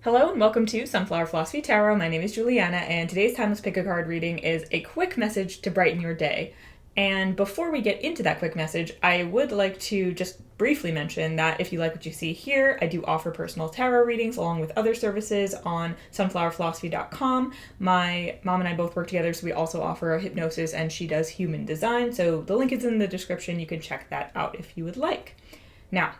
Hello and welcome to Sunflower Philosophy Tarot. My name is Juliana, and today's Timeless Pick a Card reading is a quick message to brighten your day. And before we get into that quick message, I would like to just briefly mention that if you like what you see here, I do offer personal tarot readings along with other services on sunflowerphilosophy.com. My mom and I both work together, so we also offer a hypnosis, and she does human design. So the link is in the description. You can check that out if you would like. Now,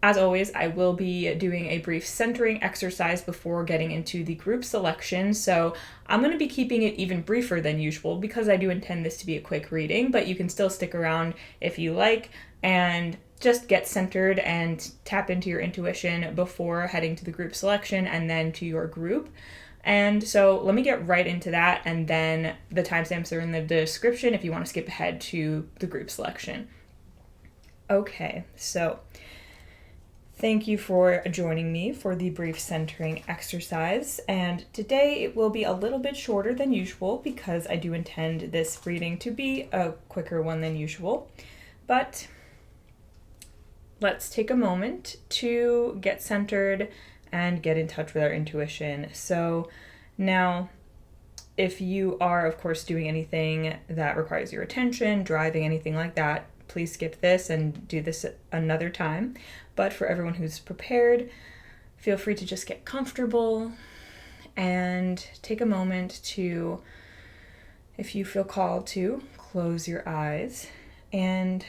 as always, I will be doing a brief centering exercise before getting into the group selection, so I'm going to be keeping it even briefer than usual because I do intend this to be a quick reading, but you can still stick around if you like and just get centered and tap into your intuition before heading to the group selection and then to your group. And so let me get right into that, and then the timestamps are in the description if you want to skip ahead to the group selection. Okay, so thank you for joining me for the brief centering exercise, and today it will be a little bit shorter than usual because I do intend this reading to be a quicker one than usual, but let's take a moment to get centered and get in touch with our intuition. So now, if you are, of course, doing anything that requires your attention, driving, anything like that, please skip this and do this another time. But for everyone who's prepared, feel free to just get comfortable and take a moment to, if you feel called to, close your eyes and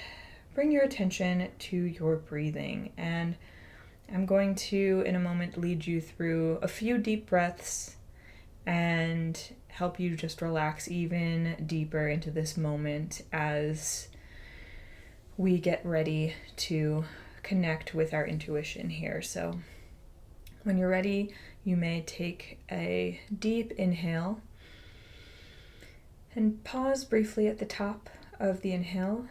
bring your attention to your breathing. And I'm going to, in a moment, lead you through a few deep breaths and help you just relax even deeper into this moment as we get ready to connect with our intuition here. So when you're ready, you may take a deep inhale and pause briefly at the top of the inhale.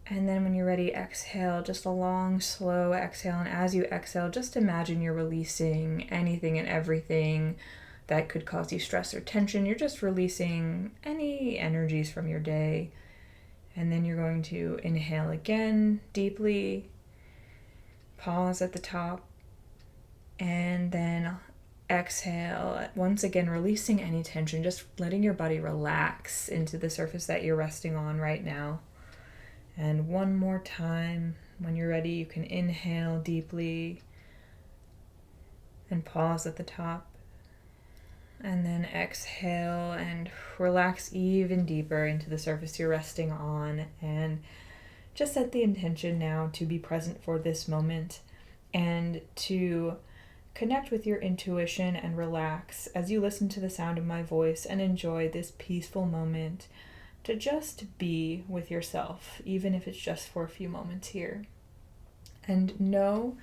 And then when you're ready, exhale, just a long, slow exhale. And as you exhale, just imagine you're releasing anything and everything that could cause you stress or tension. You're just releasing any energies from your day. And then you're going to inhale again deeply, pause at the top, and then exhale, once again releasing any tension, just letting your body relax into the surface that you're resting on right now. And one more time, when you're ready, you can inhale deeply and pause at the top. And then exhale and relax even deeper into the surface you're resting on, and just set the intention now to be present for this moment and to connect with your intuition and relax as you listen to the sound of my voice and enjoy this peaceful moment to just be with yourself, even if it's just for a few moments here. And know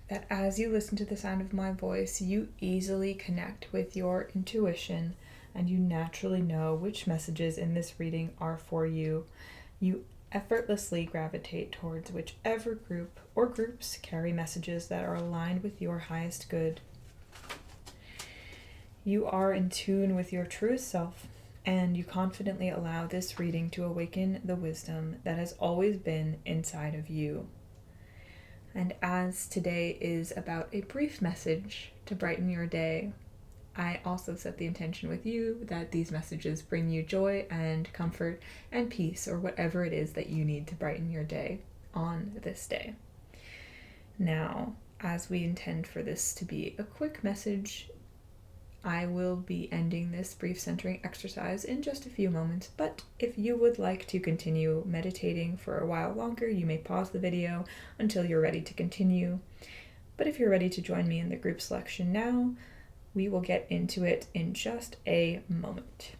that as you listen to the sound of my voice, you easily connect with your intuition and you naturally know which messages in this reading are for you. You effortlessly gravitate towards whichever group or groups carry messages that are aligned with your highest good. You are in tune with your truest self, and you confidently allow this reading to awaken the wisdom that has always been inside of you. And as today is about a brief message to brighten your day, I also set the intention with you that these messages bring you joy and comfort and peace, or whatever it is that you need to brighten your day on this day. Now, as we intend for this to be a quick message, I will be ending this brief centering exercise in just a few moments, but if you would like to continue meditating for a while longer, you may pause the video until you're ready to continue. But if you're ready to join me in the group selection now, we will get into it in just a moment.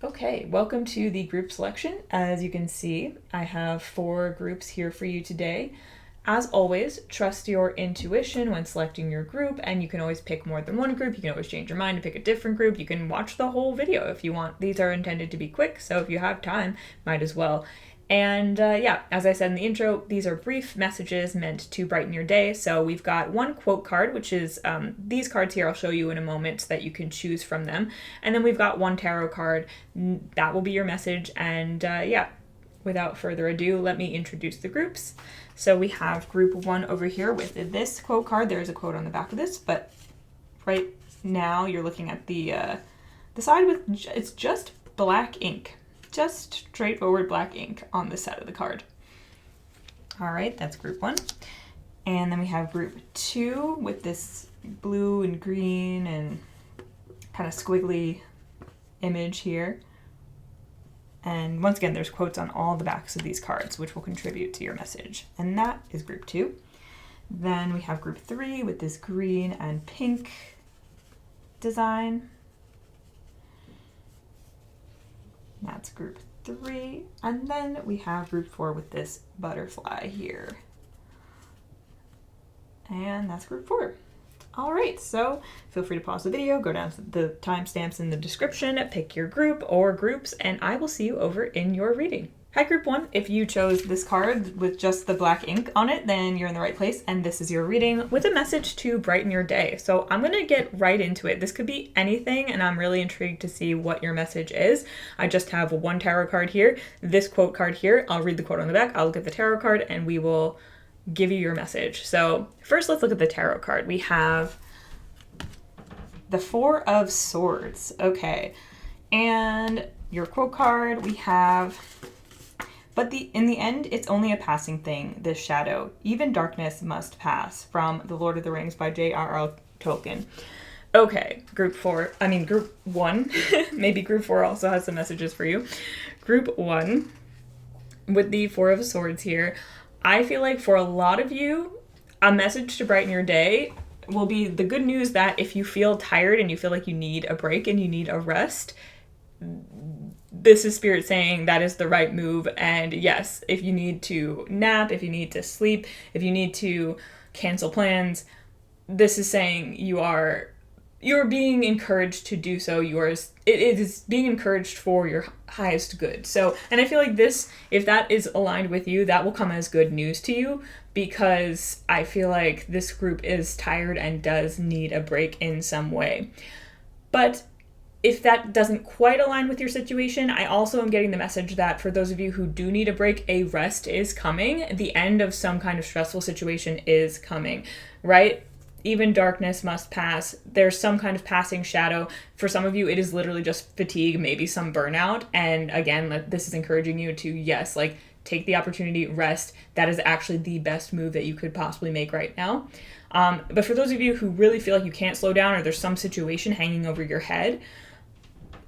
Okay, welcome to the group selection. As you can see, I have 4 groups here for you today. As always, trust your intuition when selecting your group, and you can always pick more than one group. You can always change your mind and pick a different group. You can watch the whole video if you want. These are intended to be quick, so if you have time, might as well. And as I said in the intro, these are brief messages meant to brighten your day. So we've got one quote card, which is these cards here I'll show you in a moment so that you can choose from them. And then we've got one tarot card. That will be your message. And without further ado, let me introduce the groups. So we have group 1 over here with this quote card. There's a quote on the back of this, but now you're looking at the side with, it's just black ink. Just straightforward black ink on the side of the card. All right, that's group 1. And then we have group 2 with this blue and green and kind of squiggly image here. And once again, there's quotes on all the backs of these cards, which will contribute to your message. And that is group 2. Then we have group 3 with this green and pink design. That's group 3. And then we have group 4 with this butterfly here. And that's group 4. All right, so feel free to pause the video, go down to the timestamps in the description, pick your group or groups, and I will see you over in your reading. Hi, group 1. If you chose this card with just the black ink on it, then you're in the right place, and this is your reading with a message to brighten your day. So I'm gonna get right into it. This could be anything, and I'm really intrigued to see what your message is. I just have one tarot card here, this quote card here. I'll read the quote on the back, I'll look at the tarot card, and we will give you your message. So first, let's look at the tarot card. We have the 4 of Swords. Okay, and your quote card, we have, but in the end, it's only a passing thing, this shadow. Even darkness must pass, from The Lord of the Rings by J.R.R. Tolkien. Okay, group 1, maybe group 4 also has some messages for you. Group 1, with the 4 of Swords here, I feel like for a lot of you, a message to brighten your day will be the good news that if you feel tired and you feel like you need a break and you need a rest, this is Spirit saying that is the right move. And yes, if you need to nap, if you need to sleep, if you need to cancel plans, this is saying you're being encouraged to do so. It is being encouraged for your highest good. So, and I feel like this, if that is aligned with you, that will come as good news to you, because I feel like this group is tired and does need a break in some way. But if that doesn't quite align with your situation, I also am getting the message that for those of you who do need a break, a rest is coming. The end of some kind of stressful situation is coming, right? Even darkness must pass. There's some kind of passing shadow. For some of you, it is literally just fatigue, maybe some burnout. And again, this is encouraging you to, yes, like take the opportunity, rest. That is actually the best move that you could possibly make right now. But for those of you who really feel like you can't slow down or there's some situation hanging over your head,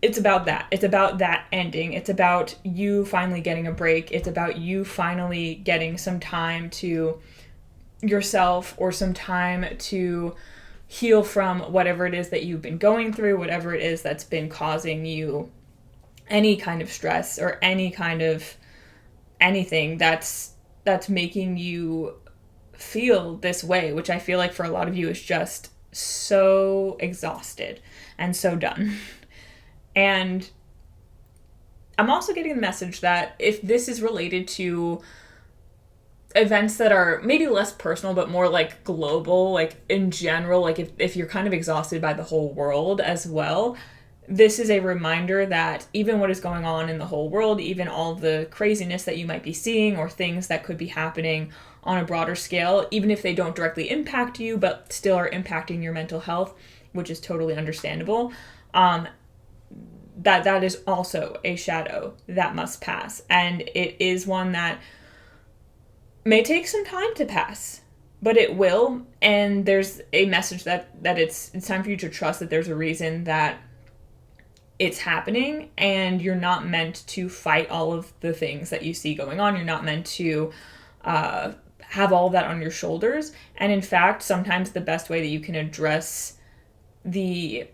it's about that. It's about that ending. It's about you finally getting a break. It's about you finally getting some time to yourself or some time to heal from whatever it is that you've been going through, whatever it is that's been causing you any kind of stress or any kind of anything that's making you feel this way, which I feel like for a lot of you is just so exhausted and so done. And I'm also getting the message that if this is related to events that are maybe less personal but more like global, like in general, like if you're kind of exhausted by the whole world as well, this is a reminder that even what is going on in the whole world, even all the craziness that you might be seeing or things that could be happening on a broader scale, even if they don't directly impact you but still are impacting your mental health, which is totally understandable, that is also a shadow that must pass. And it is one that may take some time to pass, but it will. And there's a message that it's time for you to trust that there's a reason that it's happening, and you're not meant to fight all of the things that you see going on. You're not meant to have all of that on your shoulders. And in fact, sometimes the best way that you can address the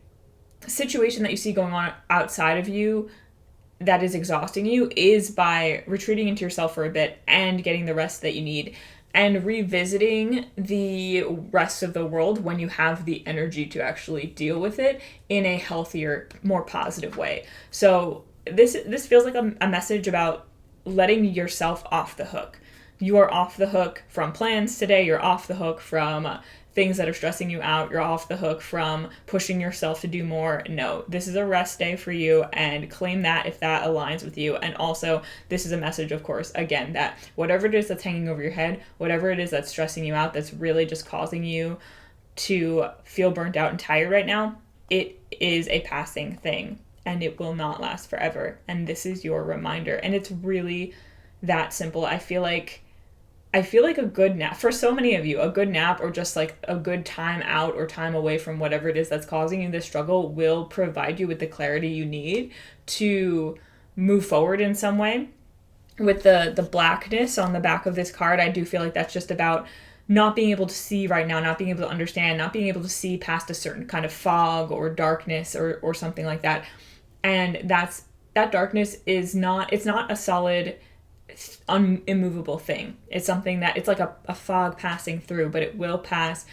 situation that you see going on outside of you that is exhausting you is by retreating into yourself for a bit and getting the rest that you need and revisiting the rest of the world when you have the energy to actually deal with it in a healthier, more positive way. So this feels like a message about letting yourself off the hook. You are off the hook from plans today. You're off the hook from things that are stressing you out. You're off the hook from pushing yourself to do more. No, this is a rest day for you, and claim that if that aligns with you. And also, this is a message, of course, again, that whatever it is that's hanging over your head, whatever it is that's stressing you out, that's really just causing you to feel burnt out and tired right now, it is a passing thing and it will not last forever. And this is your reminder. And it's really that simple. I feel like a good nap, for so many of you, a good nap or just like a good time out or time away from whatever it is that's causing you this struggle will provide you with the clarity you need to move forward in some way. With the blackness on the back of this card, I do feel like that's just about not being able to see right now, not being able to understand, not being able to see past a certain kind of fog or darkness or something like that. And that darkness is not, it's not a solid, immovable thing. It's something that, it's like a fog passing through, but it will pass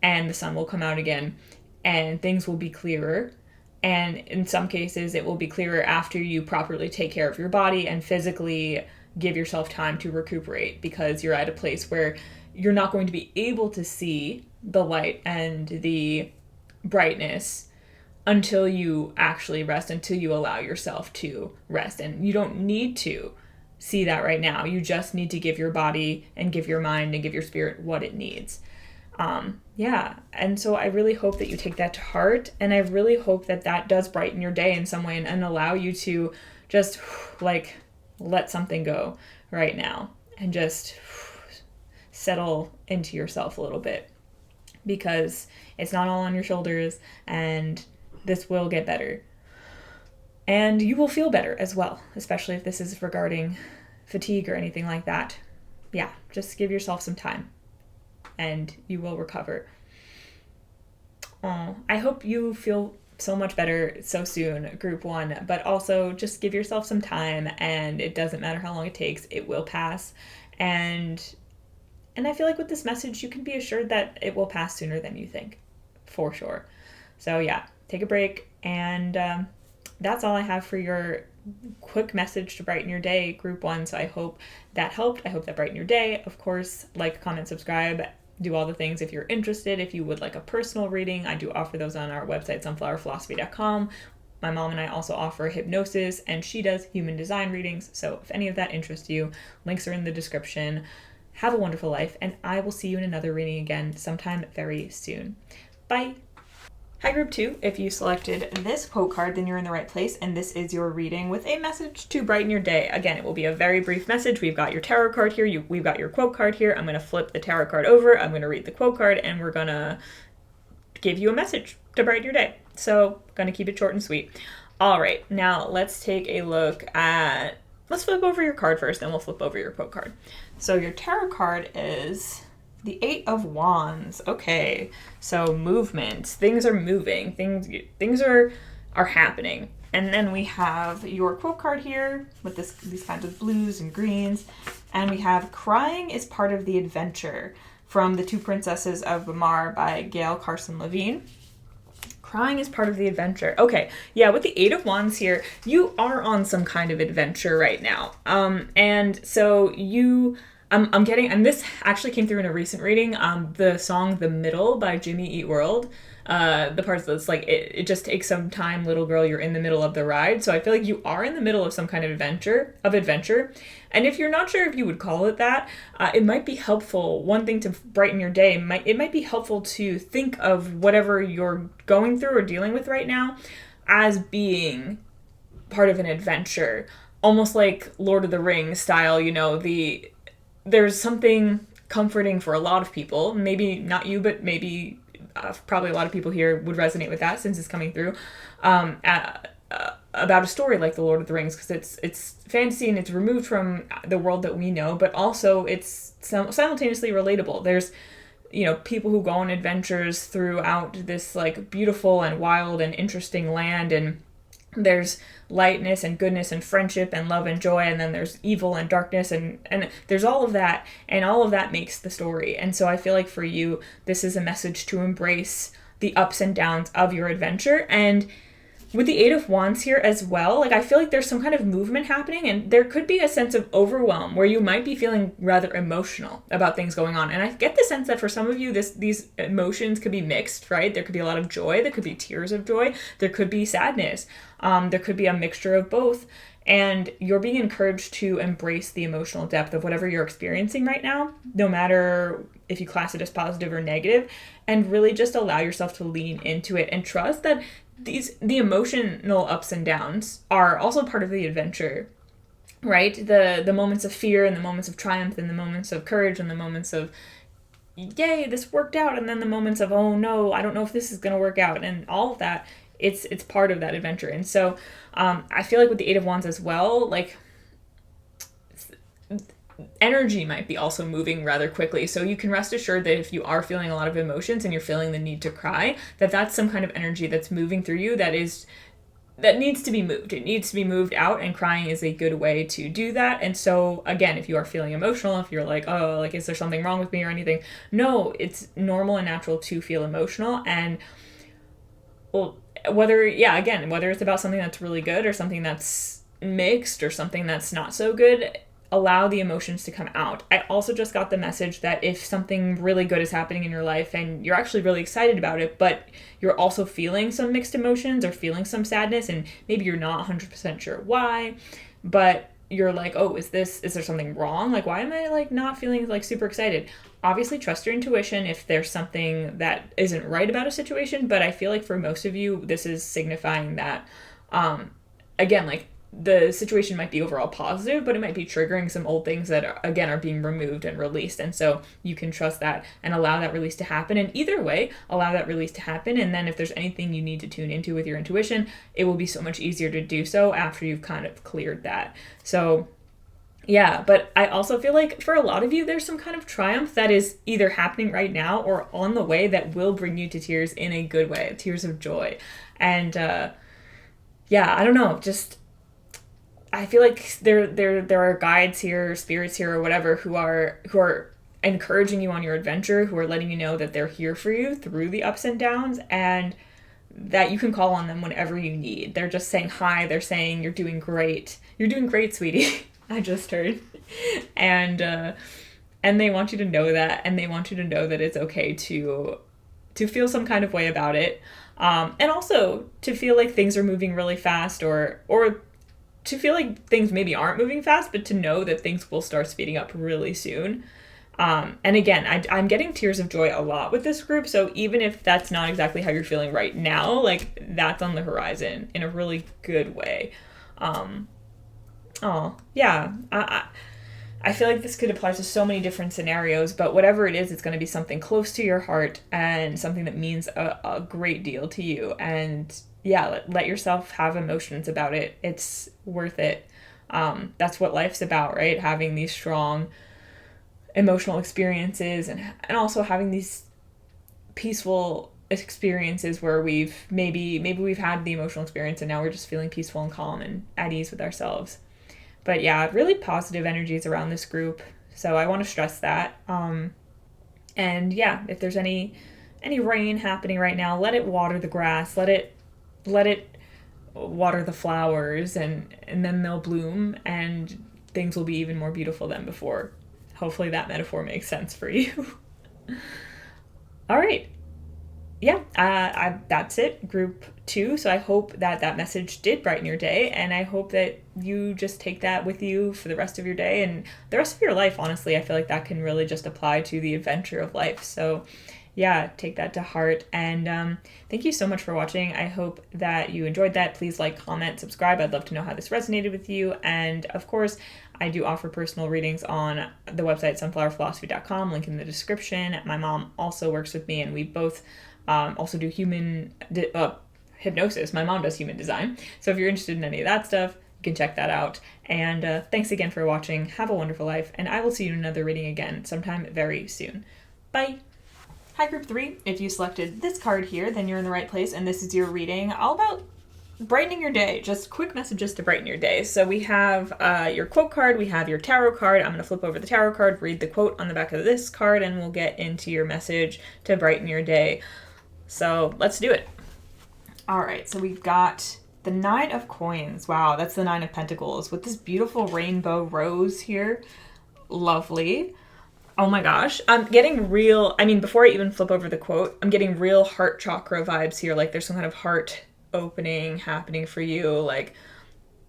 and the sun will come out again and things will be clearer. And in some cases, it will be clearer after you properly take care of your body and physically give yourself time to recuperate, because you're at a place where you're not going to be able to see the light and the brightness until you actually rest, until you allow yourself to rest. And you don't need to see that right now. You just need to give your body and give your mind and give your spirit what it needs. And so I really hope that you take that to heart, and I really hope that that does brighten your day in some way and allow you to just like let something go right now and just settle into yourself a little bit, because it's not all on your shoulders and this will get better. And you will feel better as well, especially if this is regarding fatigue or anything like that. Yeah, just give yourself some time and you will recover. Oh, I hope you feel so much better so soon, Group 1, but also just give yourself some time, and it doesn't matter how long it takes, it will pass. And I feel like with this message, you can be assured that it will pass sooner than you think, for sure. So yeah, take a break, and that's all I have for your quick message to brighten your day, Group 1. So I hope that helped. I hope that brightened your day. Of course, like, comment, subscribe, do all the things if you're interested. If you would like a personal reading, I do offer those on our website, sunflowerphilosophy.com. My mom and I also offer hypnosis, and she does human design readings. So if any of that interests you, links are in the description. Have a wonderful life, and I will see you in another reading again sometime very soon. Bye! Hi, Group 2. If you selected this quote card, then you're in the right place, and this is your reading with a message to brighten your day. Again, it will be a very brief message. We've got your tarot card here. We've got your quote card here. I'm going to flip the tarot card over. I'm going to read the quote card, and we're going to give you a message to brighten your day. So, I'm going to keep it short and sweet. All right, now let's take a look at... Let's flip over your card first, then we'll flip over your quote card. So, your tarot card is... the 8 of Wands. Okay, so movement. Things are moving. Things are happening. And then we have your quote card here with these kinds of blues and greens. And we have Crying is Part of the Adventure from The Two Princesses of Bamar by Gail Carson Levine. Crying is part of the adventure. Okay, yeah, with the 8 of Wands here, you are on some kind of adventure right now. And so you... I'm getting, and this actually came through in a recent reading, the song The Middle by Jimmy Eat World. The parts that's like, it just takes some time, little girl, you're in the middle of the ride. So I feel like you are in the middle of some kind of adventure. And if you're not sure if you would call it that, it might be helpful. One thing to brighten your day, it might be helpful to think of whatever you're going through or dealing with right now as being part of an adventure. Almost like Lord of the Rings style, there's something comforting for a lot of people, maybe not you, but maybe probably a lot of people here would resonate with that since it's coming through, about a story like the Lord of the Rings, because it's fantasy and it's removed from the world that we know, but also it's simultaneously relatable. There's people who go on adventures throughout this like beautiful and wild and interesting land, and there's lightness and goodness and friendship and love and joy, and then there's evil and darkness, and there's all of that, and all of that makes the story. And so I feel like for you, this is a message to embrace the ups and downs of your adventure. And with the 8 of Wands here as well, like I feel like there's some kind of movement happening, and there could be a sense of overwhelm where you might be feeling rather emotional about things going on. And I get the sense that for some of you, these emotions could be mixed, right? There could be a lot of joy, there could be tears of joy, there could be sadness, there could be a mixture of both. And you're being encouraged to embrace the emotional depth of whatever you're experiencing right now, no matter if you class it as positive or negative, and really just allow yourself to lean into it and trust that the emotional ups and downs are also part of the adventure, right? The moments of fear and the moments of triumph and the moments of courage and the moments of yay, this worked out, and then the moments of oh no, I don't know if this is going to work out, and all of that, it's part of that adventure. And so I feel like with the Eight of Wands as well, like energy might be also moving rather quickly. So you can rest assured that if you are feeling a lot of emotions and you're feeling the need to cry, that's some kind of energy that's moving through you that needs to be moved. It needs to be moved out, and crying is a good way to do that. And so again, if you are feeling emotional, if you're like, oh, like, is there something wrong with me or anything? No, it's normal and natural to feel emotional. And well, whether it's about something that's really good or something that's mixed or something that's not so good, allow the emotions to come out. I also just got the message that if something really good is happening in your life and you're actually really excited about it, but you're also feeling some mixed emotions or feeling some sadness, and maybe you're not 100% sure why, but you're like, oh, is there something wrong? Like, why am I like not feeling like super excited? Obviously, trust your intuition if there's something that isn't right about a situation, but I feel like for most of you, this is signifying that, again, like, the situation might be overall positive, but it might be triggering some old things that are being removed and released. And so you can trust that and allow that release to happen. And either way, allow that release to happen. And then if there's anything you need to tune into with your intuition, it will be so much easier to do so after you've kind of cleared that. So yeah, but I also feel like for a lot of you, there's some kind of triumph that is either happening right now or on the way that will bring you to tears in a good way, tears of joy. And yeah, I don't know, just I feel like there are guides here, spirits here, or whatever, who are encouraging you on your adventure, who are letting you know that they're here for you through the ups and downs, and that you can call on them whenever you need. They're just saying hi. They're saying you're doing great. You're doing great, sweetie. I just heard, and they want you to know that, and they want you to know that it's okay to feel some kind of way about it, and also to feel like things are moving really fast, or to feel like things maybe aren't moving fast, but to know that things will start speeding up really soon. And again, I'm getting tears of joy a lot with this group, so even if that's not exactly how you're feeling right now, like, that's on the horizon in a really good way. Yeah, I feel like this could apply to so many different scenarios, but whatever it is, it's going to be something close to your heart and something that means a great deal to you. And yeah, let yourself have emotions about it. It's worth it. That's what life's about, right? Having these strong emotional experiences and also having these peaceful experiences where maybe we've had the emotional experience and now we're just feeling peaceful and calm and at ease with ourselves. But yeah, really positive energies around this group. So I want to stress that. And yeah, if there's any rain happening right now, let it water the grass, let it water the flowers, and then they'll bloom and things will be even more beautiful than before. Hopefully that metaphor makes sense for you. All right. Yeah, that's it, group 2. So I hope that message did brighten your day, and I hope that you just take that with you for the rest of your day and the rest of your life. Honestly, I feel like that can really just apply to the adventure of life. So yeah, take that to heart. And thank you so much for watching. I hope that you enjoyed that. Please like, comment, subscribe. I'd love to know how this resonated with you. And of course, I do offer personal readings on the website sunflowerphilosophy.com, link in the description. My mom also works with me, and we both also do human hypnosis. My mom does human design. So if you're interested in any of that stuff, you can check that out. And thanks again for watching. Have a wonderful life, and I will see you in another reading again sometime very soon. Bye! Hi, Group 3. If you selected this card here, then you're in the right place, and this is your reading all about brightening your day. Just quick messages to brighten your day. So we have your quote card, we have your tarot card. I'm going to flip over the tarot card, read the quote on the back of this card, and we'll get into your message to brighten your day. So let's do it. All right, so we've got the Nine of Coins. Wow, that's the Nine of Pentacles with this beautiful rainbow rose here. Lovely. Oh my gosh, I'm getting before I even flip over the quote, I'm getting real heart chakra vibes here. Like there's some kind of heart opening happening for you. Like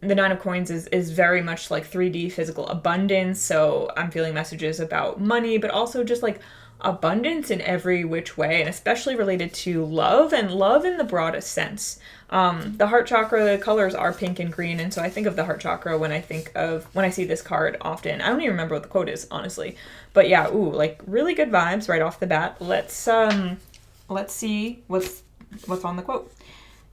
the Nine of Coins is very much like 3D physical abundance. So I'm feeling messages about money, but also just like abundance in every which way, and especially related to love, and love in the broadest sense. The heart chakra, the colors are pink and green, and so I think of the heart chakra when I see this card often. I don't even remember what the quote is, honestly. But yeah, ooh, like really good vibes right off the bat. Let's see what's on the quote.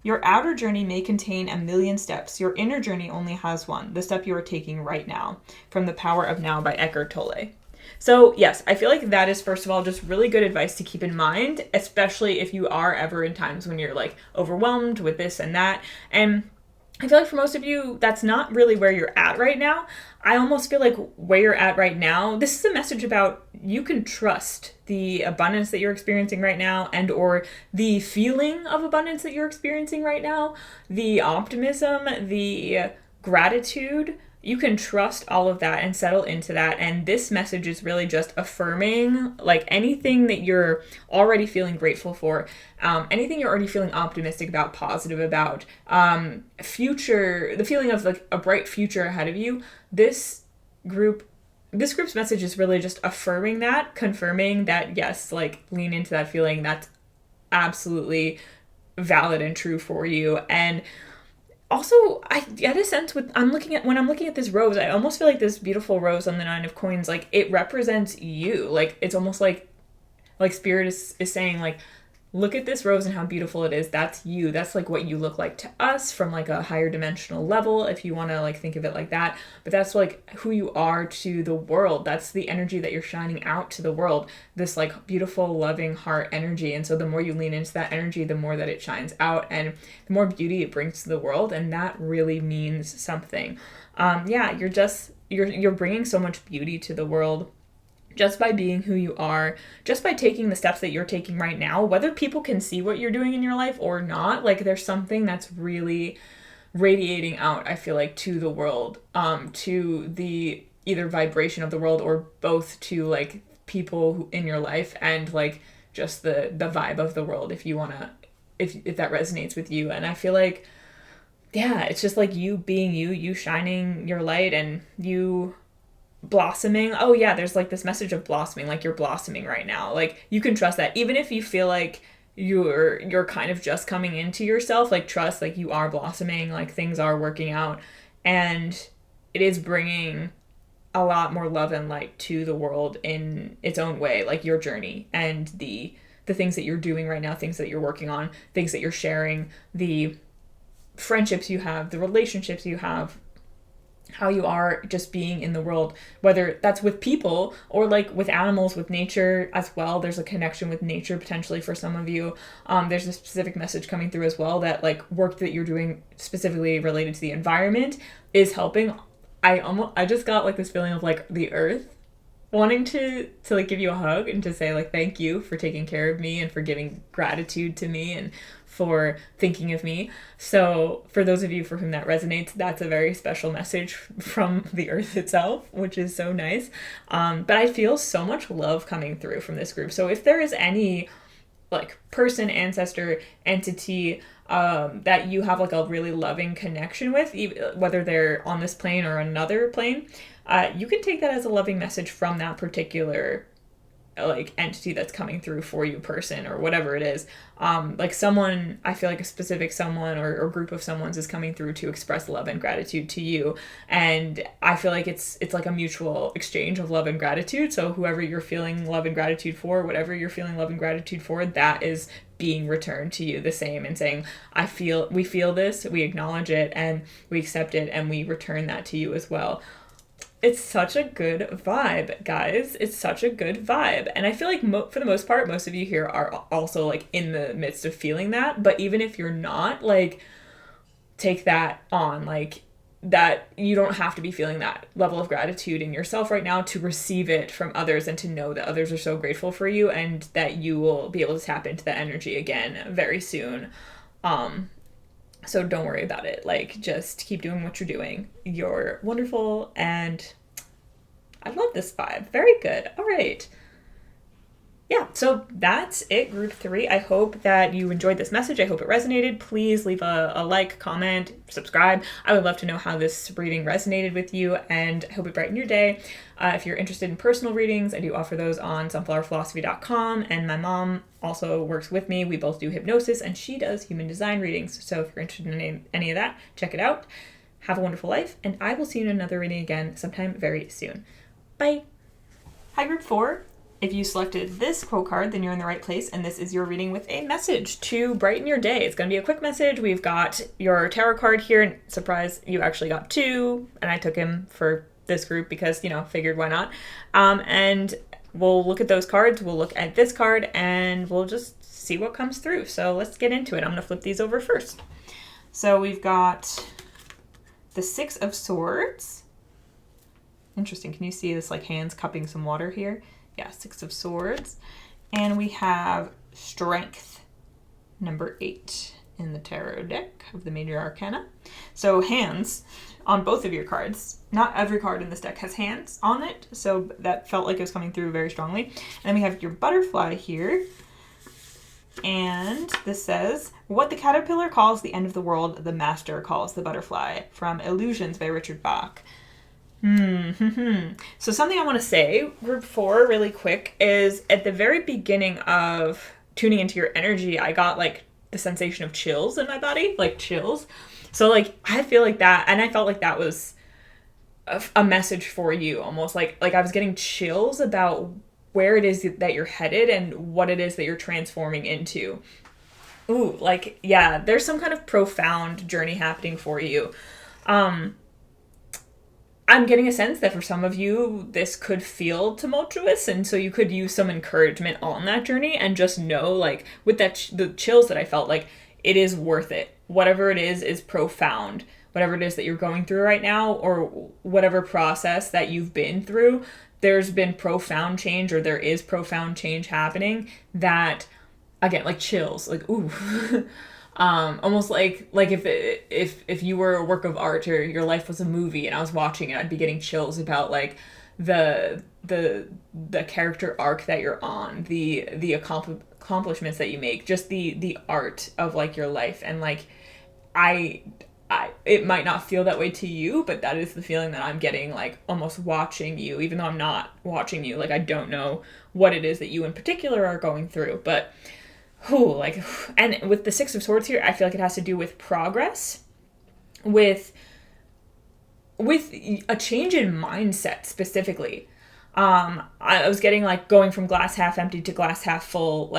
Your outer journey may contain a million steps. Your inner journey only has one, the step you are taking right now. From The Power of Now by Eckhart Tolle. So yes, I feel like that is, first of all, just really good advice to keep in mind, especially if you are ever in times when you're like overwhelmed with this and that. And I feel like for most of you, that's not really where you're at right now. I almost feel like where you're at right now, this is a message about you can trust the abundance that you're experiencing right now, and or the feeling of abundance that you're experiencing right now, the optimism, the gratitude. You can trust all of that and settle into that. And this message is really just affirming like anything that you're already feeling grateful for, anything you're already feeling optimistic about, positive about, future, the feeling of like a bright future ahead of you. This group's message is really just affirming that, confirming that, yes, like lean into that feeling. That's absolutely valid and true for you. And also, I get a sense when I'm looking at this rose, I almost feel like this beautiful rose on the 9 of coins, like it represents you. Like it's almost like spirit is saying like, look at this rose and how beautiful it is. That's you. That's like what you look like to us from like a higher dimensional level, if you want to like think of it like that. But that's like who you are to the world. That's the energy that you're shining out to the world. This like beautiful, loving heart energy. And so the more you lean into that energy, the more that it shines out and the more beauty it brings to the world. And that really means something. You're bringing so much beauty to the world just by being who you are, just by taking the steps that you're taking right now, whether people can see what you're doing in your life or not. Like there's something that's really radiating out, I feel like, to the world, to the either vibration of the world or both, to like people who, in your life, and like just the vibe of the world, if you want to, if that resonates with you. And I feel like, yeah, it's just like you being you shining your light and you blossoming. Oh yeah, there's like this message of blossoming, like you're blossoming right now. Like you can trust that, even if you feel like you're kind of just coming into yourself, like trust, like you are blossoming, like things are working out, and it is bringing a lot more love and light to the world in its own way, like your journey and the things that you're doing right now, things that you're working on, things that you're sharing, the friendships you have, the relationships you have, how you are just being in the world, whether that's with people or like with animals, with nature as well. There's a connection with nature potentially for some of you. There's a specific message coming through as well that like work that you're doing specifically related to the environment is helping. I just got like this feeling of like the earth wanting to like give you a hug and to say like thank you for taking care of me and for giving gratitude to me and for thinking of me. So for those of you for whom that resonates, that's a very special message from the earth itself, which is so nice. But I feel so much love coming through from this group. So if there is any like person, ancestor, entity that you have like a really loving connection with, whether they're on this plane or another plane, you can take that as a loving message from that particular like entity that's coming through for you, person or whatever it is. Like someone, I feel like a specific someone or group of someone's is coming through to express love and gratitude to you, and I feel like it's like a mutual exchange of love and gratitude. So whoever you're feeling love and gratitude for, whatever you're feeling love and gratitude for, that is being returned to you the same, and saying we feel this, we acknowledge it, and we accept it, and we return that to you as well. It's such a good vibe, guys. It's such a good vibe. And I feel like for the most part, most of you here are also like in the midst of feeling that. But even if you're not, like, take that on. Like, that you don't have to be feeling that level of gratitude in yourself right now to receive it from others and to know that others are so grateful for you and that you will be able to tap into that energy again very soon. So don't worry about it. Like, just keep doing what you're doing. You're wonderful, and I love this vibe. Very good. All right. yeah, so that's it, group 3. I hope that you enjoyed this message. I hope it resonated. Please leave a like, comment, subscribe. I would love to know how this reading resonated with you, and I hope it brightened your day. If you're interested in personal readings, I do offer those on sunflowerphilosophy.com, and my mom also works with me. We both do hypnosis, and she does human design readings. So if you're interested in any of that, check it out. Have a wonderful life, and I will see you in another reading again sometime very soon. Bye! Hi, group 4. If you selected this quote card, then you're in the right place, and this is your reading with a message to brighten your day. It's going to be a quick message. We've got your tarot card here, and surprise, you actually got 2, and I took him for this group because, figured why not. And we'll look at those cards, we'll look at this card, and we'll just see what comes through. So let's get into it. I'm going to flip these over first. So we've got the 6 of Swords. Interesting. Can you see this, hands cupping some water here? Yeah, 6 of Swords. And we have Strength, number 8 in the tarot deck of the Major Arcana. So hands on both of your cards. Not every card in this deck has hands on it, so that felt like it was coming through very strongly. And then we have your butterfly here. And this says, what the caterpillar calls the end of the world, the master calls the butterfly, from Illusions by Richard Bach. So something I want to say, group 4, really quick, is at the very beginning of tuning into your energy, I got the sensation of chills in my body, chills. So I feel like that, and I felt like that was a message for you, almost like I was getting chills about where it is that you're headed and what it is that you're transforming into. Ooh, yeah, there's some kind of profound journey happening for you. I'm getting a sense that for some of you, this could feel tumultuous, and so you could use some encouragement on that journey and just know, with the chills that I felt, it is worth it. Whatever it is profound. Whatever it is that you're going through right now, or whatever process that you've been through, there's been profound change, or there is profound change happening that, again, chills, ooh. Almost like if you were a work of art or your life was a movie and I was watching it, I'd be getting chills about the character arc that you're on, the accomplishments that you make, just the art of your life. And I it might not feel that way to you, but that is the feeling that I'm getting, almost watching you, even though I'm not watching you. I don't know what it is that you in particular are going through, but and with the 6 of Swords here, I feel like it has to do with progress, with a change in mindset specifically. I was getting going from glass half empty to glass half full,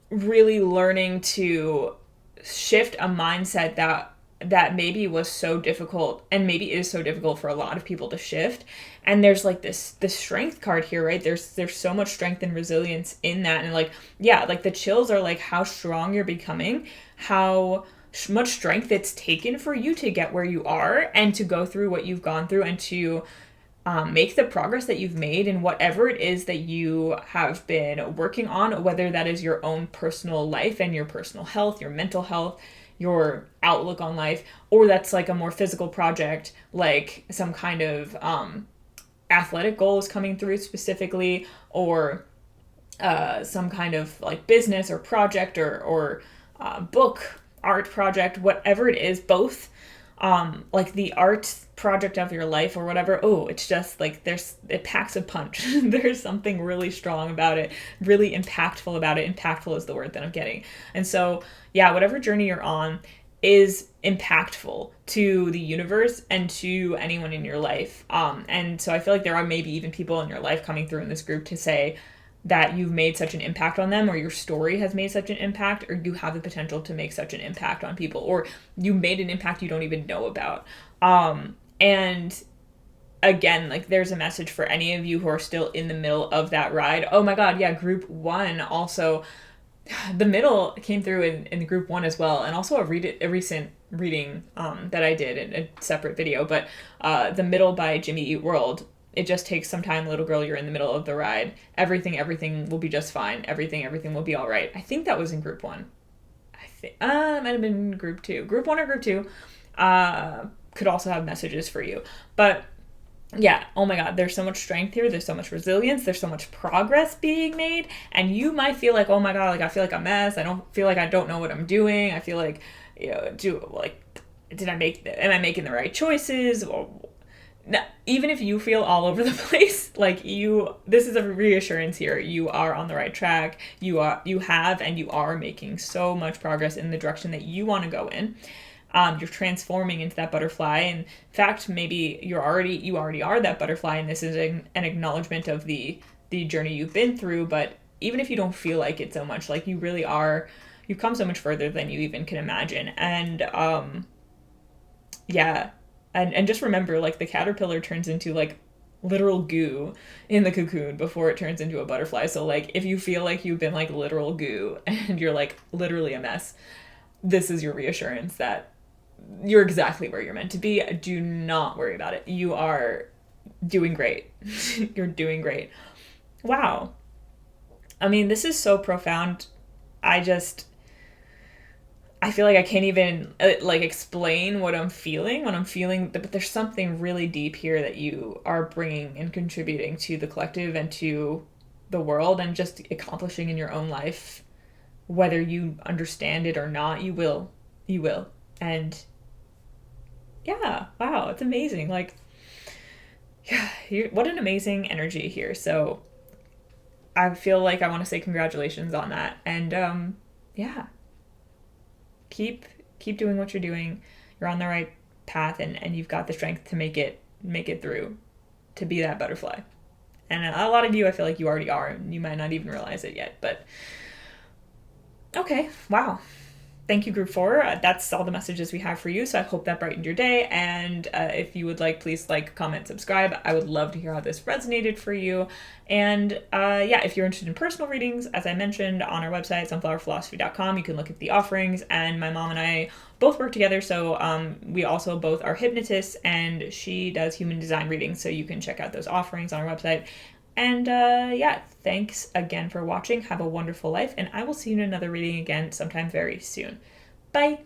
really learning to shift a mindset that maybe was so difficult, and maybe is so difficult for a lot of people to shift. And there's this strength card here, right? There's so much strength and resilience in that. And the chills are how strong you're becoming, how much strength it's taken for you to get where you are and to go through what you've gone through and to make the progress that you've made in whatever it is that you have been working on, whether that is your own personal life and your personal health, your mental health, your outlook on life, or that's a more physical project, some kind of athletic goal is coming through specifically, or some kind of business or project or book, art project, whatever it is, both the art project of your life or whatever. Oh, it's just it packs a punch. There's something really strong about it, really impactful about it. Impactful is the word that I'm getting. And so, yeah, whatever journey you're on is impactful to the universe and to anyone in your life. And so I feel like there are maybe even people in your life coming through in this group to say that you've made such an impact on them, or your story has made such an impact, or you have the potential to make such an impact on people, or you made an impact you don't even know about. And again, there's a message for any of you who are still in the middle of that ride. Oh my God, yeah, group 1 also, the middle came through in group 1 as well, and also a recent reading that I did in a separate video, but The Middle by Jimmy Eat World. It just takes some time, little girl, you're in the middle of the ride. Everything will be just fine. Everything will be all right. I think that was in group 1. I think it might have been group 2. Group 1 or group 2 could also have messages for you. But yeah, oh my God, there's so much strength here. There's so much resilience. There's so much progress being made. And you might feel like, oh my God, like I feel like a mess. I don't feel like I don't know what I'm doing. I feel like, am I making the right choices? Or, even if you feel all over the place, this is a reassurance here. You are on the right track. You have, and you are making so much progress in the direction that you want to go in. You're transforming into that butterfly. In fact, maybe you already are that butterfly, and this is an acknowledgement of the journey you've been through. But even if you don't feel like it so much, like you really are, you've come so much further than you even can imagine. And yeah, and just remember, like the caterpillar turns into like literal goo in the cocoon before it turns into a butterfly. So like if you feel like you've been like literal goo and you're like literally a mess, this is your reassurance that you're exactly where you're meant to be. Do not worry about it. You are doing great. You're doing great. Wow. I mean, this is so profound. I feel like I can't even like explain what I'm feeling when I'm feeling, but there's something really deep here that you are bringing and contributing to the collective and to the world and just accomplishing in your own life. Whether you understand it or not, you will. And yeah, wow, it's amazing. Like, yeah, what an amazing energy here. So I feel like I want to say congratulations on that. And yeah, keep keep doing what you're doing. You're on the right path, and you've got the strength to make it through, to be that butterfly. And a lot of you, I feel like you already are, and you might not even realize it yet. But okay, wow. Thank you, Group 4. That's all the messages we have for you. So I hope that brightened your day. And if you would like, please like, comment, subscribe. I would love to hear how this resonated for you. And yeah, if you're interested in personal readings, as I mentioned on our website, sunflowerphilosophy.com, you can look at the offerings. And my mom and I both work together. So we also both are hypnotists, and she does human design readings. So you can check out those offerings on our website. And yeah, thanks again for watching. Have a wonderful life, and I will see you in another reading again sometime very soon. Bye!